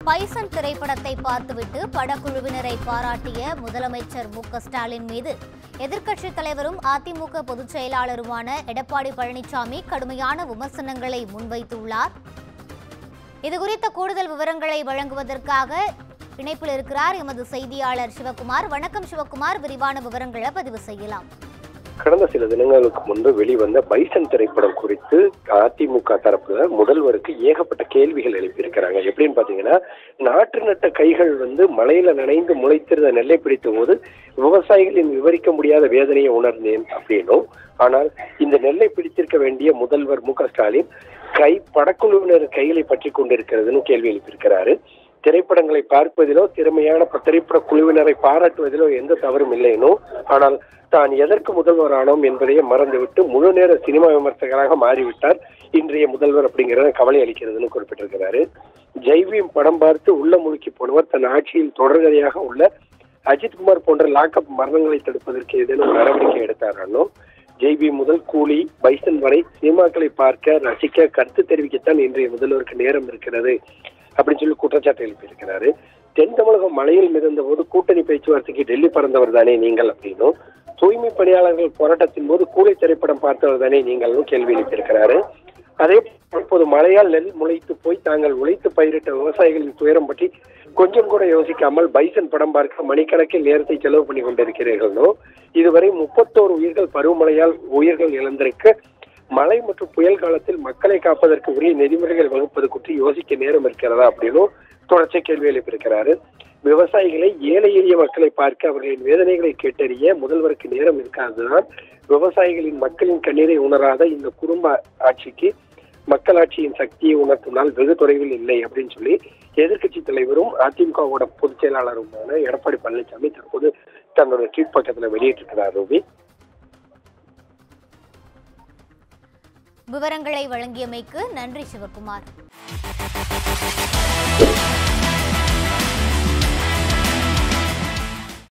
Bison திரைப்படத்தை பார்த்துவிட்டு படக்குழுவினரை பாராட்டிய முதலமைச்சர் மு.க.ஸ்டாலின் மீது எதிர்க்கட்சித் தலைவரும் அதிமுக பொதுச் செயலாளருமான எடப்பாடி பழனிசாமி கடுமையான விமர்சனங்களை முன்வைத்துள்ளார். இதுகுறித்த கூடுதல் விவரங்களை வழங்குவதற்காக இணைப்பில் இருக்கிறார் எமது செய்தியாளர் சிவகுமார். வணக்கம் சிவகுமார், விரிவான விவரங்களை பதிவு செய்யலாம். கடந்த சில தினங்களுக்கு முன்பு வெளிவந்த பைசன் திரைப்படம் குறித்து அதிமுக தரப்புல முதல்வருக்கு ஏகப்பட்ட கேள்விகள் எழுப்பியிருக்கிறாங்க. எப்படின்னு பாத்தீங்கன்னா, நாற்று நட்ட கைகள் மழையில நனைந்து முளைத்திருந்த நெல்லை பிடித்த போது விவசாயிகளின் விவரிக்க முடியாத வேதனையை உணர்ந்தேன் அப்படின்னும், ஆனால் இந்த நெல்லை பிடித்திருக்க வேண்டிய முதல்வர் மு.க.ஸ்டாலின் கை படக்குழுவினர் கைகளை பற்றி கொண்டிருக்கிறதுன்னு கேள்வி எழுப்பியிருக்கிறாரு. திரைப்படங்களை பார்ப்பதிலோ திறமையான திரைப்பட குழுவினரை பாராட்டுவதிலோ எந்த தவறும் இல்லைனோ, ஆனால் தான் எதற்கு முதல்வரானோம் என்பதையே மறந்துவிட்டு முழு நேர சினிமா விமர்சகராக மாறிவிட்டார் இன்றைய முதல்வர் அப்படிங்கிறத கவலை அளிக்கிறதுன்னு குறிப்பிட்டிருக்கிறாரு. ஜெய்பீம் படம் பார்த்து உள்ள முழுக்கி போனவர் தன் ஆட்சியில் தொடர்கதையாக உள்ள அஜித்குமார் போன்ற லாக்அப் மரணங்களை தடுப்பதற்கு ஏதேனும் நடவடிக்கை எடுத்தாரானோ, ஜெய்பீம் முதல் கூலி பைசன் வரை சினிமாக்களை பார்க்க ரசிக்க கருத்து தெரிவிக்கத்தான் இன்றைய முதல்வருக்கு நேரம் இருக்கிறது அப்படின்னு சொல்லி குற்றச்சாட்டு எழுப்பியிருக்கிறாரு. தென் தமிழகம் மழையில் மிதந்த போது கூட்டணி பேச்சுவார்த்தைக்கு டெல்லி பறந்தவர் தானே நீங்கள் அப்படின்னும், தூய்மை பணியாளர்கள் போராட்டத்தின் போது கூலி திரைப்படம் பார்த்தவர் தானே நீங்களும் கேள்வி எழுப்பியிருக்கிறாரு. அதே இப்போது மழையால் நெல் முளைத்து போய் தாங்கள் உழைத்து பயிரிட்ட விவசாயிகளின் துயரம் பற்றி கொஞ்சம் கூட யோசிக்காமல் பைசன் படம் பார்க்க மணிக்கணக்கில் நேரத்தை செலவு பண்ணி கொண்டிருக்கிறீர்களோ, இதுவரை 31 உயிர்கள் பருவமழையால் உயிர்கள் இழந்திருக்க மழை மற்றும் புயல் காலத்தில் மக்களை காப்பதற்கு உரிய நெறிமுறைகள் வகுப்பது குறித்து யோசிக்க நேரம் இருக்கிறதா அப்படின்னு தொடர்ச்சி கேள்வி எழுப்பியிருக்கிறாரு. விவசாயிகளை ஏழை எளிய மக்களை பார்க்க அவர்களின் வேதனைகளை கேட்டறிய முதல்வருக்கு நேரம் இருக்காதுதான் விவசாயிகளின் மக்களின் கண்ணீரை உணராத இந்த குடும்ப ஆட்சிக்கு மக்களாட்சியின் சக்தியை உணர்த்தும் நாள் வெகு தொலைவில் இல்லை அப்படின்னு சொல்லி எதிர்க்கட்சி தலைவரும் அதிமுகவோட பொதுச் செயலாளருமான எடப்பாடி பழனிசாமி தற்போது தன்னுடைய ட்வீட் பக்கத்தில் வெளியிட்டிருக்கிறார். ரூபி, விவரங்களை வழங்கியமைக்கு நன்றி சிவகுமார்.